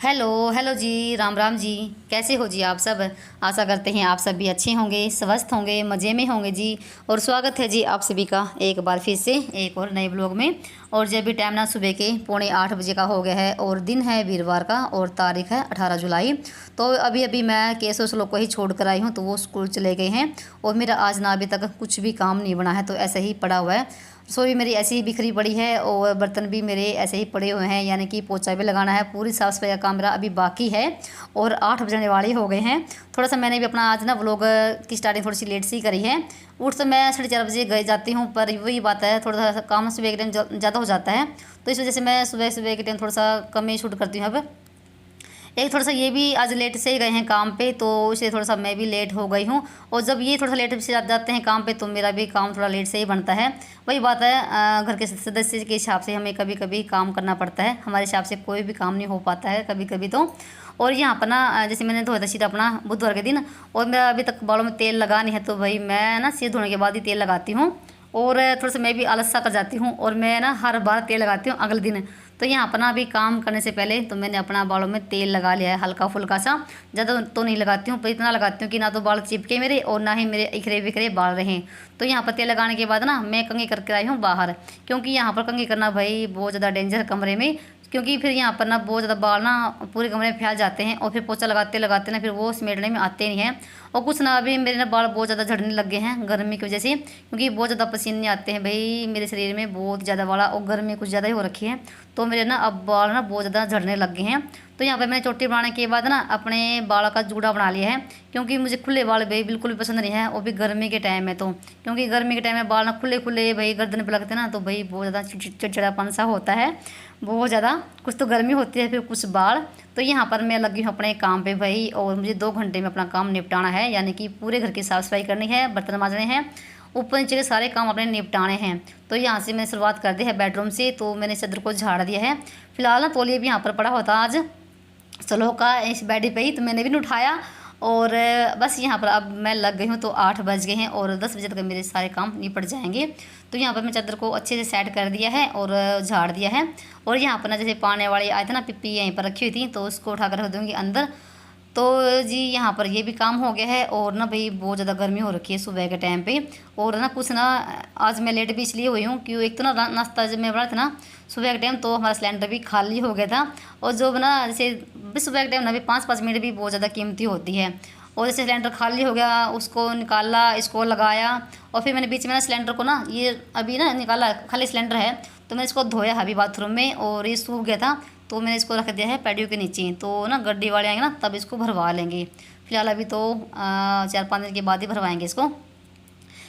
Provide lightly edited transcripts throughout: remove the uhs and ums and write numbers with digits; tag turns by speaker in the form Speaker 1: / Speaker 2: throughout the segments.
Speaker 1: Hello hello जी। राम राम जी। कैसे हो जी आप सब। आशा करते हैं आप सब भी अच्छे होंगे, स्वस्थ होंगे, मज़े में होंगे जी। और स्वागत है जी आप सभी का एक बार फिर से एक और नए ब्लॉग में। और जब भी टाइम ना सुबह के 7:45 का हो गया है और दिन है वीरवार का और तारीख है 18 जुलाई। तो अभी अभी मैं केसो लोग को ही छोड़ कर आई हूँ, तो वो स्कूल चले गए हैं और मेरा आज ना अभी तक कुछ भी काम नहीं बना है, तो ऐसे ही पड़ा हुआ है। रसोई मेरी ऐसी ही बिखरी पड़ी है और बर्तन भी मेरे ऐसे ही पड़े हुए हैं, यानी कि पोछा भी लगाना है। पूरी साफ़ सफाई का काम मेरा अभी बाकी है और 8 बजने वाले हो गए हैं। थोड़ा सा मैंने भी अपना आज ना व्लॉग की स्टार्टिंग थोड़ी सी लेट से ही करी है। उठ तो मैं 4:30 बजे गए जाती हूँ, पर वही बात है, थोड़ा सा काम सुबह के टाइम ज़्यादा हो जाता है, तो इस वजह से मैं सुबह सुबह के टाइम थोड़ा सा कम ही शूट करती हूँ अब। एक थोड़ा सा ये भी आज लेट से ही गए हैं काम पे, तो इसलिए थोड़ा सा मैं भी लेट हो गई हूँ। और जब ये थोड़ा सा लेट से जाते हैं काम पे, तो मेरा भी काम थोड़ा लेट से ही बनता है। वही बात है, घर के सदस्य के हिसाब से हमें कभी कभी काम करना पड़ता है, हमारे हिसाब से कोई भी काम नहीं हो पाता है कभी कभी तो। और यहाँ पर ना जैसे मैंने धोया था सिर अपना बुधवार के दिन, और मेरा अभी तक बालों में तेल लगा नहीं है, तो भाई मैं ना सिर धोने के बाद ही तेल लगाती हूँ। और थोड़ा सा मैं भी आलस सा कर जाती हूँ और मैं ना हर बार तेल लगाती हूँ अगले दिन। तो यहाँ पर ना अभी काम करने से पहले तो मैंने अपना बालों में तेल लगा लिया है, हल्का फुल्का सा। ज़्यादा तो नहीं लगाती हूँ, पर इतना लगाती हूँ कि ना तो बाल चिपके मेरे और ना ही मेरे इखरे बिखरे बाल रहें। तो यहाँ पर तेल लगाने के बाद ना मैं कंघी करके आई हूँ बाहर, क्योंकि यहाँ पर कंघी करना भाई बहुत ज़्यादा डेंजर है कमरे में। क्योंकि फिर यहाँ पर ना बहुत ज़्यादा बाल ना पूरे कमरे में फैल जाते हैं और फिर पोछा लगाते लगाते ना फिर वो समेटने में आते नहीं हैं। और कुछ ना अभी मेरे ना बाल बहुत ज़्यादा झड़ने लग गए हैं गर्मी की वजह से, क्योंकि बहुत ज़्यादा पसीने आते हैं भाई मेरे शरीर में, बहुत ज़्यादा वाला, और गर्मी कुछ ज़्यादा ही हो रखी है, तो मेरे ना अब बाल ना बहुत ज़्यादा झड़ने लग गए हैं। तो यहाँ पर मैंने चोटी बनाने के बाद ना अपने बालों का जूड़ा बना लिया है, क्योंकि मुझे खुले बाल भाई बिल्कुल भी पसंद नहीं है, और भी गर्मी के टाइम में तो, क्योंकि गर्मी के टाइम में बाल ना खुले खुले भाई गर्दन पर लगते ना, तो भाई बहुत ज़्यादा चिड़चिड़ापन सा होता है, बहुत ज़्यादा। कुछ तो गर्मी होती है फिर कुछ बाल। तो यहाँ पर मैं लगी हूँ अपने काम पे भाई, और मुझे 2 घंटे में अपना काम निपटाना है, यानी कि पूरे घर की साफ़ सफाई करनी है, बर्तन मांजने हैं, ऊपर नीचे के सारे काम अपने निपटाने हैं। तो यहाँ से मैंने शुरुआत कर दी है बेडरूम से, तो मैंने चादर को झाड़ दिया है। फिलहाल ना तौलिया भी यहाँ पर पड़ा होता आज स्लो का इस बेड पे ही, तो मैंने भी नहीं उठाया। और बस यहाँ पर अब मैं लग गई हूँ, तो 8 बज गए हैं और 10 बजे तक मेरे सारे काम निपट जाएंगे। तो यहाँ पर मैं चादर को अच्छे से सेट कर दिया है और झाड़ दिया है। और यहाँ पर ना जैसे पाने वाले आए थे ना, पिप्पी यहीं पर रखी हुई थी, तो उसको उठा कर रख दूँगी अंदर। तो जी यहाँ पर ये भी काम हो गया है। और ना भाई बहुत ज़्यादा गर्मी हो रखी है सुबह के टाइम पे। और ना कुछ ना आज मैं लेट भी इसलिए हुई हूँ, क्योंकि एक तो ना नाश्ता जब मैं बना था ना सुबह के टाइम, तो हमारा सिलेंडर भी खाली हो गया था। और जो ना जैसे भी सुबह के टाइम ना भी 5-5 मिनट भी बहुत ज़्यादा कीमती होती है। और जैसे सिलेंडर खाली हो गया, उसको निकाला, इसको लगाया, और फिर मैंने बीच में ना सिलेंडर को ना ये अभी ना निकाला, खाली सिलेंडर है, तो मैंने इसको धोया अभी बाथरूम में, और ये सूख गया था, तो मैंने इसको रख दिया है पैडियो के नीचे। तो ना गड्डी वाले आएंगे ना तब इसको भरवा लेंगे। फिलहाल अभी तो 4-5 दिन के बाद ही भरवाएंगे इसको,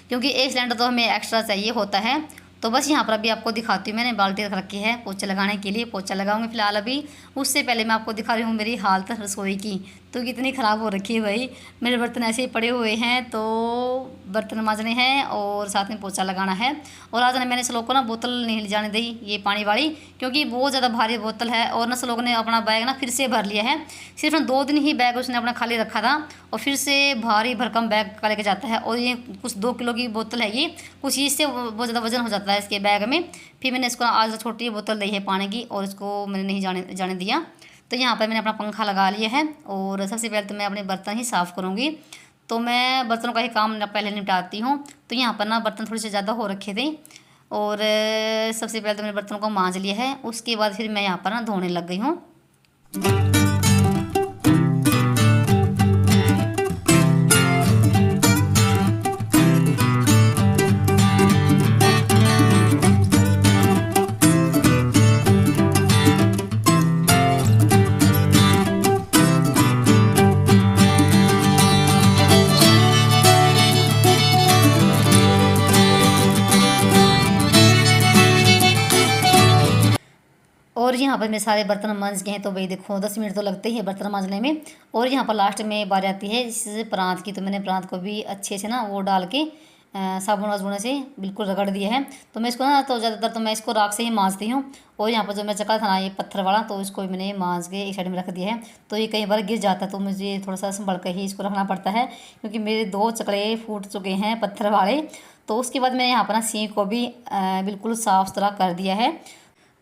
Speaker 1: क्योंकि एक सिलेंडर तो हमें एक्स्ट्रा चाहिए होता है। तो बस यहाँ पर अभी आपको दिखाती हूँ, मैंने बाल्टी रख रखी है पोछा लगाने के लिए, पोछा लगाऊंगी फिलहाल अभी। उससे पहले मैं आपको दिखा रही हूँ मेरी हालत रसोई की, तो कितनी ख़राब हो रखी है भाई। मेरे बर्तन ऐसे ही पड़े हुए हैं, तो बर्तन मांजने हैं और साथ में पोछा लगाना है। और आज मैंने सलोक को ना बोतल नहीं ले जाने दी, ये पानी वाली, क्योंकि बहुत ज़्यादा भारी बोतल है। और ना सलोक ने अपना बैग ना फिर से भर लिया है, सिर्फ 2 दिन ही बैग उसने अपना खाली रखा था, और फिर से भारी भरकम बैग का लेके जाता है। और ये कुछ 2 किलो की बोतल है, ये कुछ इससे बहुत ज़्यादा वजन हो जाता है इसके बैग में। फिर मैंने इसको आज छोटी बोतल दी है पानी की, और इसको मैंने नहीं जाने दिया। तो यहाँ पर मैंने अपना पंखा लगा लिया है, और सबसे पहले तो मैं अपने बर्तन ही साफ़ करूँगी। तो मैं बर्तनों का ही काम पहले निपटाती हूँ। तो यहाँ पर ना बर्तन थोड़े से ज़्यादा हो रखे थे, और सबसे पहले तो मैंने बर्तनों को मांज लिया है, उसके बाद फिर मैं यहाँ पर ना धोने लग गई हूँ। और यहाँ पर मेरे सारे बर्तन मांज गए हैं, तो भाई देखो 10 मिनट तो लगते ही है बर्तन मांजने में। और यहाँ पर लास्ट में बारी आती है इस प्रांत की, तो मैंने प्रांत को भी अच्छे से ना वो डाल के साबुन वाबुन से बिल्कुल रगड़ दिया है। तो मैं इसको ना तो ज़्यादातर तो मैं इसको राख से ही मांजती हूँ। और यहाँ पर जो मैं चक्का था ना ये पत्थर वाला, तो इसको मैंने मांज के एक साइड में रख दिया है। तो ये कई बार गिर जाता है, तो मुझे थोड़ा सा संभल कर ही इसको रखना पड़ता है, क्योंकि मेरे 2 चकले फूट चुके हैं पत्थर वाले। तो उसके बाद मैंने यहाँ पर ना सिंक को भी बिल्कुल साफ़ सुथरा कर दिया है।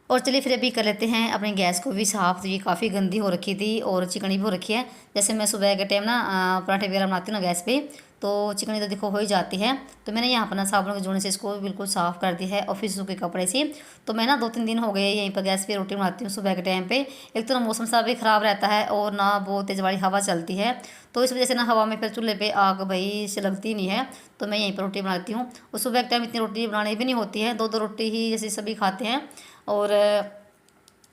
Speaker 1: और चलिए फिर अभी कर लेते हैं अपनी गैस को भी साफ़। तो ये काफ़ी गंदी हो रखी थी और चिकनी भी हो रखी है। जैसे मैं सुबह के टाइम ना पराठे वगैरह बनाती हूँ ना गैस पे, तो चिकनी तो देखो हो ही जाती है। तो मैंने यहाँ पर ना साबुन के जूने से इसको बिल्कुल साफ़ कर दिया है और फिर सूखे कपड़े से। तो मैं ना 2-3 दिन हो गए यहीं पर गैस पे रोटी बनाती हूँ सुबह के टाइम पे। एक तो ना मौसम सा भी ख़राब रहता है और ना बहुत तेज़ वाली हवा चलती है, तो इस वजह से ना हवा में फिर चूल्हे पे आग भाई से लगती नहीं है। तो मैं यहीं पर रोटी बनाती हूँ और सुबह के टाइम इतनी रोटी बनानी भी नहीं होती है, 2-2 रोटी ही जैसे सभी खाते हैं। और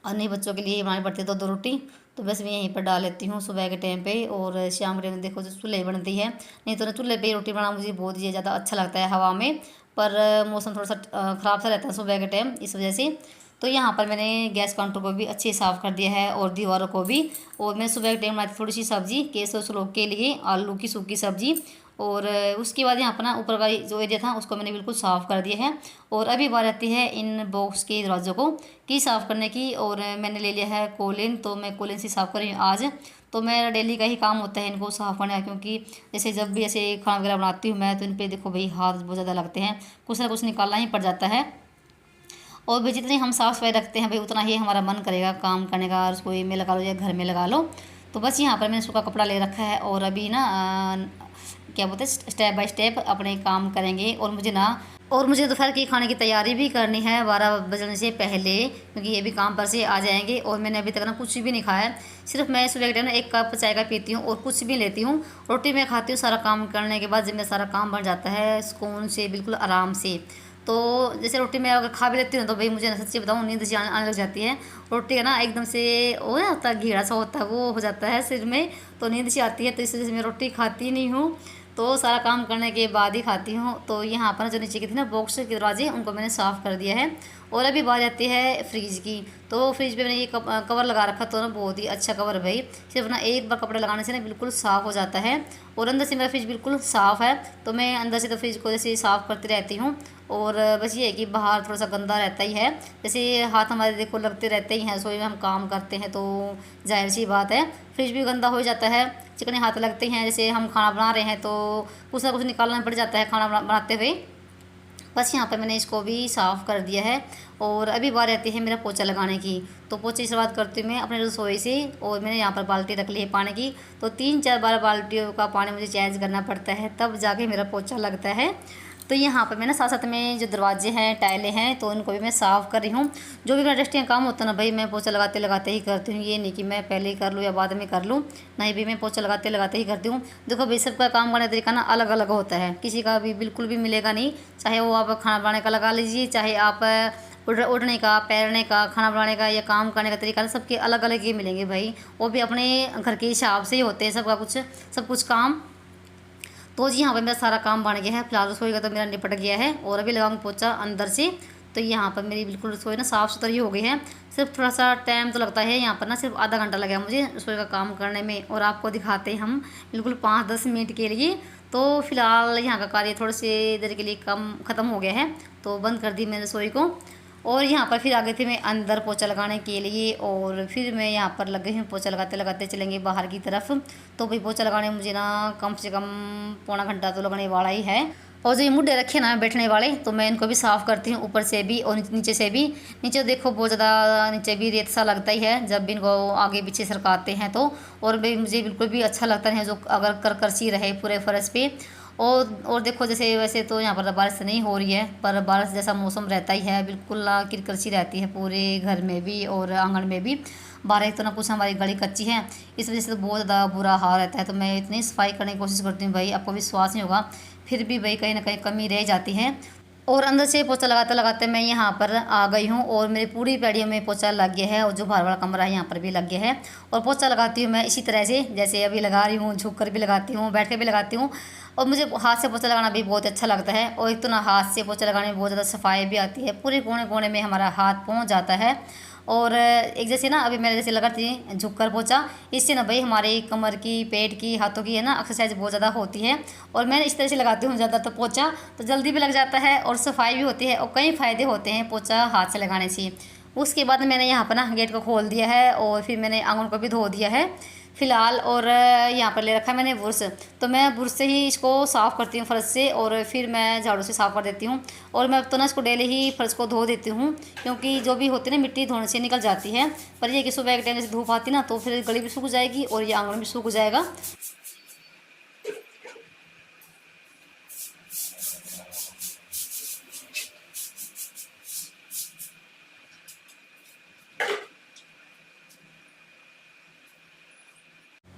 Speaker 1: अन्य बच्चों के लिए बनानी पड़ती है 2-2 रोटी। तो बस मैं यहीं पर डाल लेती हूँ सुबह के टाइम पे। और शाम के टाइम देखो जो चूल्हे बनती है, नहीं तो ना चूल्हे पे रोटी बनाना मुझे बहुत ही ज़्यादा अच्छा लगता है हवा में। पर मौसम थोड़ा सा ख़राब सा रहता है सुबह के टाइम, इस वजह से। तो यहाँ पर मैंने गैस काउंटर को भी अच्छे साफ़ कर दिया है और दीवारों को भी। और मैं सुबह के टाइम बनाई थी थोड़ी सी सब्ज़ी केसर लोग के लिए, आलू की सूखी सब्ज़ी। और उसके बाद यहाँ पर ना ऊपर का जो एरिया था उसको मैंने बिल्कुल साफ़ कर दिया है। और अभी बात आती है इन बॉक्स के दरवाज़ों को की साफ़ करने की। और मैंने ले लिया है कोलिन, तो मैं कोलिन से साफ़ कर रही हूँ आज। तो मेरा डेली का ही काम होता है इनको साफ़ करने का, क्योंकि जैसे जब भी ऐसे खाना वगैरह बनाती हूँ मैं, तो इन पर देखो भाई हाथ बहुत ज़्यादा लगते हैं, कुछ ना कुछ निकालना ही पड़ जाता है। और भाई जितनी हम साफ़ सफाई रखते हैं भाई उतना ही हमारा मन करेगा काम करने का, रसोई में लगा लो या घर में लगा लो। तो बस यहाँ पर मैंने सूखा कपड़ा ले रखा है और अभी ना क्या बोलते हैं स्टेप बाय स्टेप अपने काम करेंगे। और मुझे दोपहर की खाने की तैयारी भी करनी है 12 बजने से पहले, क्योंकि ये भी काम पर से आ जाएंगे। और मैंने अभी तक ना कुछ भी नहीं खाया है, सिर्फ मैं सुबह के टाइम ना 1 कप चाय का पीती हूँ और कुछ भी लेती हूँ। रोटी मैं खाती हूँ सारा काम करने के बाद, जब मेरा सारा काम बन जाता है सुकून से बिल्कुल आराम से। तो जैसे रोटी मैं अगर खा भी लेती हूँ तो भाई मुझे ना सच्ची बताऊँ नींद सी आने लग जाती है। रोटी का ना एकदम से वो ना होता है घेरा सा होता है, वो हो जाता है सिर में, तो नींद सी आती है। तो इस वजह से मैं रोटी खाती नहीं हूँ, तो सारा काम करने के बाद ही खाती हूँ। तो यहाँ पर जो नीचे की थी ना बॉक्स के दरवाजे, उनको मैंने साफ़ कर दिया है। और अभी बात आती है फ्रिज की। तो फ्रिज पे मैंने ये कवर लगा रखा, तो ना बहुत ही अच्छा कवर है भाई, सिर्फ ना एक बार कपड़े लगाने से ना बिल्कुल साफ़ हो जाता है। और अंदर से मेरा फ्रिज बिल्कुल साफ़ है, तो मैं अंदर से तो फ्रिज को जैसे साफ़ करती रहती हूँ। और बस ये है कि बाहर थोड़ा सा गंदा रहता ही है, जैसे हाथ हमारे देखो लगते रहते ही हैं, रसोई में हम काम करते हैं तो जाहिर सी बात है फ्रिज भी गंदा हो जाता है, चिकने हाथ लगते हैं। जैसे हम खाना बना रहे हैं तो कुछ ना कुछ निकालना पड़ जाता है खाना बनाते हुए। बस यहाँ पर मैंने इसको भी साफ़ कर दिया है। और अभी बात आती है मेरा पोछा लगाने की। तो पोछे की शुरुआत करती हूँ मैं अपने रसोई से। और मैंने यहाँ पर बाल्टी रख ली है पानी की, तो 3-4 बार बाल्टियों का पानी मुझे चेंज करना पड़ता है, तब जाके मेरा पोछा लगता है। तो यहाँ पर मैं ना साथ साथ में जो दरवाजे हैं टाइलें हैं तो उनको भी मैं साफ़ कर रही हूँ। जो भी मेरा डस्टिंग काम होता है ना भाई, मैं पोछा लगाते लगाते ही करती हूँ, ये नहीं कि मैं पहले ही कर लूँ या बाद में कर लूँ, नहीं भी मैं पोछा लगाते लगाते ही करती हूँ। देखो भाई सबका काम करने का तरीका ना अलग अलग होता है, किसी का भी बिल्कुल भी मिलेगा नहीं। चाहे वो आप खाना बनाने का लगा लीजिए, चाहे आप उड़ने का, पैरने का, खाना बनाने का या काम करने का तरीका, सबके अलग अलग ही मिलेंगे भाई। वो भी अपने घर के हिसाब से ही होते हैं सबका कुछ सब कुछ काम। तो जी यहाँ पर मेरा सारा काम बन गया है, फिलहाल रसोई का तो मेरा निपट गया है। और अभी लगाऊंगी पोछा अंदर से। तो यहाँ पर मेरी बिल्कुल रसोई ना साफ़ सुथरी हो गई है। सिर्फ थोड़ा सा टाइम तो लगता है, यहाँ पर ना सिर्फ आधा घंटा लगा मुझे रसोई का काम करने में। और आपको दिखाते हैं हम बिल्कुल 5-10 मिनट के लिए। तो फिलहाल यहाँ का कार्य थोड़े से देर के लिए ख़त्म हो गया है, तो बंद कर दी मैंने रसोई को। और यहाँ पर फिर आ गई थी मैं अंदर पोछा लगाने के लिए। और फिर मैं यहाँ पर लग गई हूँ पोछा लगाते लगाते चलेंगे बाहर की तरफ। तो भाई पोछा लगाने में मुझे ना कम से कम पौना घंटा तो लगने वाला ही है। और जो ये मुड्ढे रखे ना बैठने वाले, तो मैं इनको भी साफ़ करती हूँ ऊपर से भी और नीचे से भी। नीचे देखो बहुत ज़्यादा नीचे भी रेत सा लगता ही है जब भी इनको आगे पीछे सरकाते हैं तो। और भाई मुझे बिल्कुल भी अच्छा लगता है जो अगर करकसी रहे पूरे फर्श पे। और देखो जैसे वैसे तो यहाँ पर बारिश नहीं हो रही है, पर बारिश जैसा मौसम रहता ही है, बिल्कुल किरकिरसी रहती है पूरे घर में भी और आंगन में भी। बारिश तो ना कुछ हमारी गली कच्ची है, इस वजह से तो बहुत ज़्यादा बुरा हाल रहता है। तो मैं इतनी सफाई करने की कोशिश करती हूँ भाई, आपको विश्वास नहीं होगा, फिर भी भाई कहीं ना कहीं कमी रह जाती है। और अंदर से पोछा लगाते लगाते मैं यहाँ पर आ गई हूँ और मेरी पूरी पैड़ियों में पोछा लग गया है। और जो बाहर वाला कमरा है यहाँ पर भी लग गया है। और पोछा लगाती हूँ मैं इसी तरह से, जैसे अभी लगा रही हूँ, झुक कर भी लगाती हूँ, बैठ कर भी लगाती हूँ। और मुझे हाथ से पोछा लगाना भी बहुत अच्छा लगता है। और एक तो ना हाथ से पोछा लगाने में बहुत ज़्यादा सफाई भी आती है, पूरे कोने कोने में हमारा हाथ पहुँच जाता है। और एक जैसे ना अभी मेरे जैसे लगा थी झुक कर पोछा, इससे ना भाई हमारे कमर की, पेट की, हाथों की है ना एक्सरसाइज बहुत ज़्यादा होती है। और मैं इस तरह से लगाती हूँ ज़्यादा तो पोछा, तो जल्दी भी लग जाता है और सफाई भी होती है और कई फ़ायदे होते हैं पोछा हाथ से लगाने से। उसके बाद मैंने यहाँ पर ना गेट को खोल दिया है और फिर मैंने आंगन को भी धो दिया है। फ़िलहाल। और यहाँ पर ले रखा है मैंने बुरश, तो मैं बुरश से ही इसको साफ़ करती हूँ फर्श से, और फिर मैं झाड़ू से साफ़ कर देती हूँ। और मैं अब तो ना इसको डेली ही फर्श को धो देती हूँ, क्योंकि जो भी होती है ना मिट्टी धोने से निकल जाती है। पर ये कि सुबह के टाइम जैसे धूप आती ना, तो फिर गली भी सूख जाएगी और ये आंगन भी सूख जाएगा।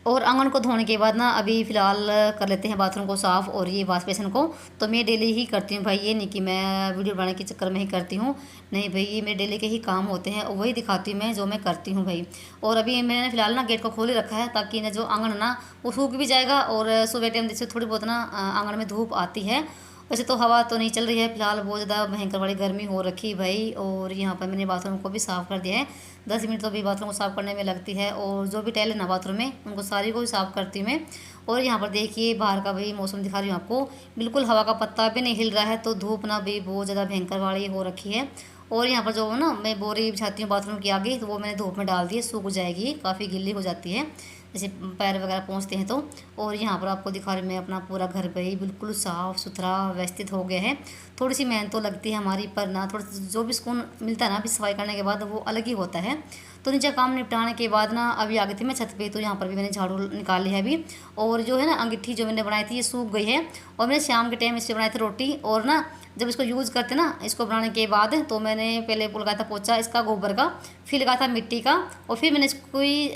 Speaker 1: और आंगन को धोने के बाद ना अभी फ़िलहाल कर लेते हैं बाथरूम को साफ़ और ये वॉश बेसिन को। तो मैं डेली ही करती हूँ भाई, ये नहीं कि मैं वीडियो बनाने के चक्कर में ही करती हूँ, नहीं भाई, ये मेरे डेली के ही काम होते हैं और वही दिखाती हूँ मैं जो मैं करती हूँ भाई। और अभी मैंने फ़िलहाल ना गेट को खोल ही रखा है, ताकि ना जो आंगन है ना वो सूख भी जाएगा। और सुबह टाइम जैसे थोड़ी बहुत ना आंगन में धूप आती है। वैसे तो हवा तो नहीं चल रही है फ़िलहाल, बहुत ज़्यादा भयंकर वाली गर्मी हो रखी भाई। और यहाँ पर मैंने बाथरूम को भी साफ़ कर दिया है। 10 मिनट तो भी बाथरूम को साफ़ करने में लगती है, और जो भी टाइल है ना बाथरूम में उनको सारी को ही साफ़ करती हूँ मैं। और यहाँ पर देखिए बाहर का भाई मौसम दिखा रही हूँ आपको, बिल्कुल हवा का पत्ता भी नहीं हिल रहा है। तो धूप ना भी बहुत ज़्यादा भयंकर वाली हो रखी है। और यहाँ पर जो ना मैं बोरी बिछाती हूँ बाथरूम की आगे, तो वो मैंने धूप में डाल दी है, सूख जाएगी, काफ़ी गीली हो जाती है जैसे पैर वगैरह पहुँचते हैं तो। और यहाँ पर आपको दिखा रही मैं अपना पूरा घर पे ही बिल्कुल साफ़ सुथरा व्यवस्थित हो गया है। थोड़ी सी मेहनत तो लगती है हमारी, पर ना थोड़ा जो भी सुकून मिलता है ना अभी सफाई करने के बाद, वो अलग ही होता है। तो नीचे काम निपटाने के बाद ना अभी आ गई थी मैं छत पे, तो यहाँ पर भी मैंने झाड़ू निकाल लिया है अभी। और जो है ना अंगीठी जो मैंने बनाई थी ये सूख गई है, और मैंने शाम के टाइम इससे बनाई थी रोटी। और ना जब इसको यूज़ करते ना, इसको बनाने के बाद, तो मैंने पहले लगाया था पोछा इसका गोबर का, फिर लगाया था मिट्टी का, और फिर मैंने इसको ही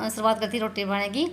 Speaker 1: शुरुआत करती रोटी बनाने की।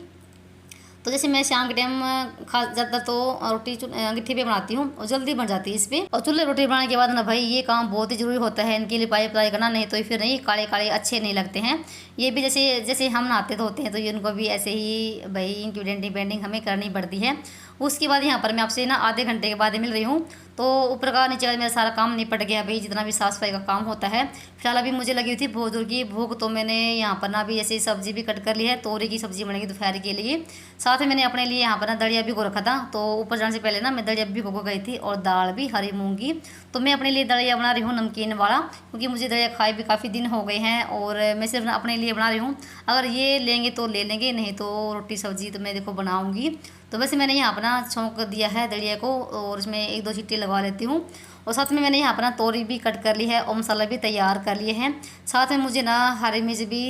Speaker 1: तो जैसे मैं शाम के टाइम खास ज़्यादातर तो रोटी अंगीठी पे बनाती हूँ और जल्दी बन जाती है इस पर। और चूल्हे रोटी बनाने के बाद ना भाई ये काम बहुत ही ज़रूरी होता है, इनकी लिपाई पुताई करना, नहीं तो फिर नहीं काले काले अच्छे नहीं लगते हैं। ये भी जैसे जैसे हम नहाते धोते हैं, तो ये इनको भी ऐसे ही भाई इनकी डेंटिंग पेंटिंग हमें करनी पड़ती है। उसके बाद यहाँ पर मैं आपसे ना आधे घंटे के बाद मिल रही हूँ। तो ऊपर का नीचे का मेरा सारा काम निपट गया भाई, जितना भी साफ़ सफाई का काम होता है। फिलहाल अभी मुझे लगी हुई थी बहुत जोर की भूख, तो मैंने यहाँ पर ना भी ऐसे सब्जी भी कट कर ली है, तोरी की सब्जी बनेगी दोपहर के लिए। साथ में मैंने अपने लिए यहाँ पर ना दलिया भिगो रखा था, तो ऊपर जाने से पहले ना मैं दलिया भिगो को गई थी, और दाल भी हरी मूंगी। तो मैं अपने लिए दलिया बना रही हूँ नमकीन वाला, क्योंकि मुझे दलिया खाए भी काफ़ी दिन हो गए हैं, और मैं सिर्फ अपने लिए बना रही हूँ। अगर ये लेंगे तो ले लेंगे, नहीं तो रोटी सब्जी तो मैं देखो बनाऊँगी। तो वैसे मैंने यहाँ पर ना छौंक दिया है दलिया को, और इसमें 1-2 सीटी लगवा लेती हूँ। और साथ में मैंने यहाँ पर ना तोरी भी कट कर ली है और मसाला भी तैयार कर लिए हैं। साथ में मुझे ना हरी मिर्च भी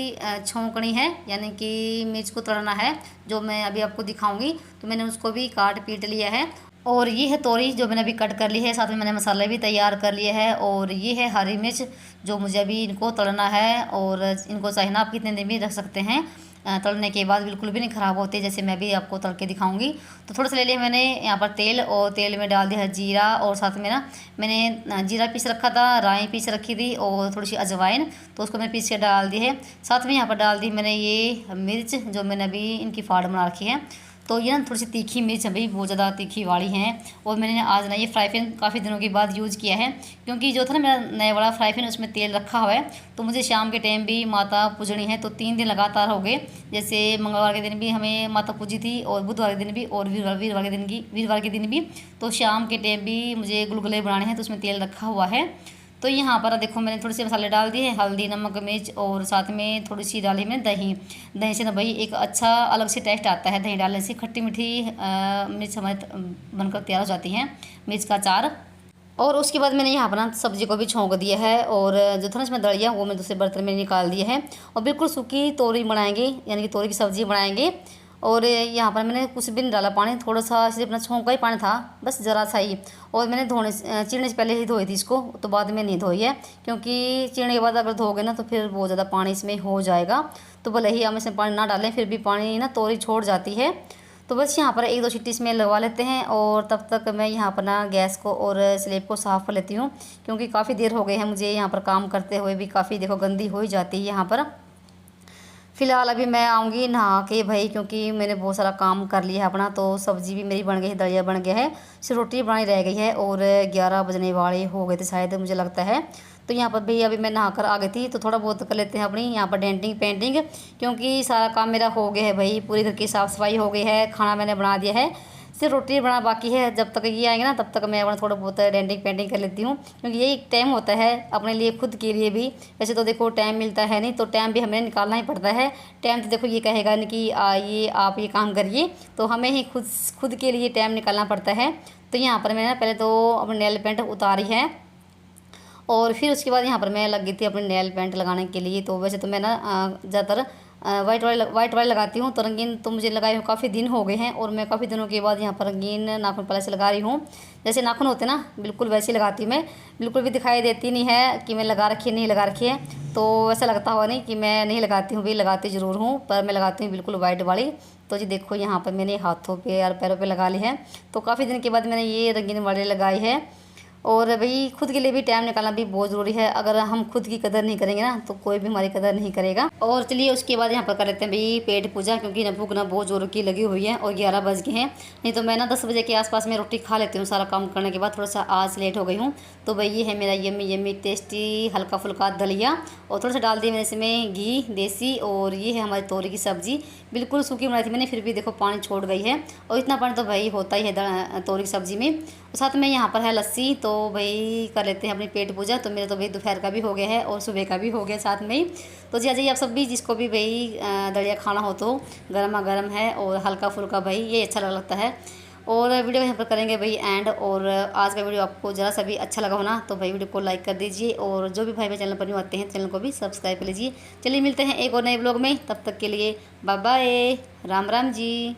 Speaker 1: छौंकनी है, यानी कि मिर्च को तड़ना है, जो मैं अभी आपको दिखाऊंगी। तो मैंने उसको भी काट पीट लिया है। और ये है तोरी जो मैंने अभी कट कर ली है, साथ में मैंने मसाले भी तैयार कर लिए हैं। और ये है हरी मिर्च जो मुझे अभी इनको तड़ना है, और इनको चाहे ना आप कितने दिन भी रख सकते हैं, तलने के बाद बिल्कुल भी नहीं ख़राब होते, जैसे मैं भी आपको तल के दिखाऊंगी। तो थोड़ा सा ले लिया मैंने यहाँ पर तेल, और तेल में डाल दिया है जीरा, और साथ में ना मैंने जीरा पीस रखा था, राई पीस रखी थी, और थोड़ी सी अजवाइन, तो उसको मैंने पीस के डाल दी है। साथ में यहाँ पर डाल दी मैंने ये मिर्च जो मैंने अभी इनकी फाड़ बना रखी है। तो ये ना थोड़ी सी तीखी मिर्च है भाई, बहुत ज़्यादा तीखी वाली हैं। और मैंने आज ना ये फ्राई पैन काफ़ी दिनों के बाद यूज़ किया है, क्योंकि जो था ना मेरा नया वाला फ्राई पैन उसमें तेल रखा हुआ है। तो मुझे शाम के टाइम भी माता पूजनी है, तो 3 दिन लगातार हो गए। जैसे मंगलवार के दिन भी हमें माता पूजी थी, और बुधवार के दिन भी, और वीरवार के दिन भी। तो शाम के टाइम भी मुझे गुलगुले बनाने हैं, तो उसमें तेल रखा हुआ है। तो यहाँ पर देखो मैंने थोड़े से मसाले डाल दिए, हल्दी नमक मिर्च, और साथ में थोड़ी सी डाली मैंने दही। दही से ना भाई एक अच्छा अलग से टेस्ट आता है, दही डालने से खट्टी मीठी मिर्च हमारे बनकर तैयार हो जाती हैं, मिर्च का अचार। और उसके बाद मैंने यहाँ पर ना सब्जी को भी छोंक दिया है, और जो था ना इसमें दलिया वो मैं दूसरे बर्तन में निकाल दिया है। और बिल्कुल सूखी तोरी बनाएंगे, यानी कि तोरी की सब्ज़ी बनाएंगे। और यहाँ पर मैंने कुछ भी नहीं डाला पानी, थोड़ा सा सिर्फ अपना छोंका ही पानी था, बस ज़रा सा ही। और मैंने चीरने से पहले ही धोई थी इसको, तो बाद में नहीं धोई है, क्योंकि चीरने के बाद अगर धोगे ना तो फिर बहुत ज़्यादा पानी इसमें हो जाएगा। तो भले ही हम इसमें पानी ना डालें, फिर भी पानी ना तोरी छोड़ जाती है। तो बस यहाँ पर 1-2 सीटी इसमें लगवा लेते हैं, और तब तक मैं यहाँ पर ना गैस को और स्लेब को साफ़ कर लेती हूँ, क्योंकि काफ़ी देर हो गई है मुझे यहाँ पर काम करते हुए भी, काफ़ी देखो गंदी हो ही जाती है यहाँ पर। फ़िलहाल अभी मैं आऊँगी नहा के भाई, क्योंकि मैंने बहुत सारा काम कर लिया है अपना। तो सब्ज़ी भी मेरी बन गई है, दलिया बन गया है, सिर्फ रोटी बनानी रह गई है, और 11 बजने वाले हो गए थे शायद, मुझे लगता है। तो यहाँ पर भी अभी मैं नहा कर आ गई थी, तो थोड़ा बहुत कर लेते हैं अपनी यहाँ पर डेंटिंग पेंटिंग, क्योंकि सारा काम मेरा हो गया है भाई। पूरी घर की साफ़ सफाई हो गई है, खाना मैंने बना दिया है, सिर्फ रोटी बनाना बाकी है। जब तक ये आएंगे ना तब तक मैं अपना थोड़ा बहुत डेंटिंग पेंटिंग कर लेती हूँ, क्योंकि यही एक टाइम होता है अपने लिए, खुद के लिए भी। वैसे तो देखो टाइम मिलता है नहीं, तो टाइम भी हमें निकालना ही पड़ता है। टाइम तो देखो ये कहेगा नहीं कि ये आप ये काम करिए, तो हमें ही खुद के लिए टाइम निकालना पड़ता है। तो यहाँ पर मैंने पहले तो अपनी नेल पेंट उतारी है, और फिर उसके बाद यहाँ पर मैं लग गई थी अपनी नेल पेंट लगाने के लिए। तो वैसे तो मैं ना ज़्यादातर वाइट वाली लगाती हूँ, तो रंगीन तो मुझे लगाए हुए काफ़ी दिन हो गए हैं, और मैं काफ़ी दिनों के बाद यहाँ पर रंगीन नाखून पहले से लगा रही हूँ। जैसे नाखून होते ना बिल्कुल वैसे लगाती हूँ मैं, बिल्कुल भी दिखाई देती नहीं है कि मैं लगा रखी है नहीं लगा रखी है। तो वैसा लगता हुआ नहीं कि मैं नहीं लगाती हूँ, भी लगाती ज़रूर हूँ, पर मैं लगाती हूँ बिल्कुल वाइट वाली। तो जी देखो यहाँ पर मैंने हाथों पे और पैरों पे लगा ली है। तो काफ़ी दिन के बाद मैंने ये रंगीन वाली लगाई है। और भाई खुद के लिए भी टाइम निकालना भी बहुत ज़रूरी है। अगर हम खुद की कदर नहीं करेंगे ना तो कोई भी हमारी कदर नहीं करेगा। और चलिए उसके बाद यहाँ पर कर लेते हैं भाई पेट पूजा, क्योंकि ना भूख ना बहुत ज़ोरों की लगी हुई है और 11 बज गए हैं। नहीं तो मैं ना 10 बजे के आसपास में रोटी खा लेती हूँ सारा काम करने के बाद। थोड़ा सा आज लेट हो गई हूँ। तो भाई ये है मेरा यम्मी यम्मी टेस्टी हल्का फुल्का दलिया, और थोड़ा सा डाल दिया मैंने इसमें घी देसी। और ये है हमारी तोरी की सब्ज़ी, बिल्कुल सूखी बनाई थी मैंने, फिर भी देखो पानी छोड़ गई है। और इतना पानी तो भाई होता ही है तोरी की सब्ज़ी में। साथ में यहाँ पर है लस्सी। तो भाई कर लेते हैं अपनी पेट पूजा। तो मेरा तो भाई दोपहर का भी हो गया है और सुबह का भी हो गया साथ में ही। तो जी आ जाइए आप सब भी, जिसको भी भाई दलिया खाना हो तो गर्मा गर्म है और हल्का फुल्का, भाई ये अच्छा लगता है। और वीडियो यहाँ पर करेंगे भाई एंड। और आज का वीडियो आपको ज़रा सा भी अच्छा लगा हो ना तो भाई वीडियो को लाइक कर दीजिए, और जो भी भाई मेरे चैनल पर न्यू आते हैं चैनल को भी सब्सक्राइब कर लीजिए। चलिए मिलते हैं एक और नए ब्लॉग में, तब तक के लिए बाय बाय, राम राम जी।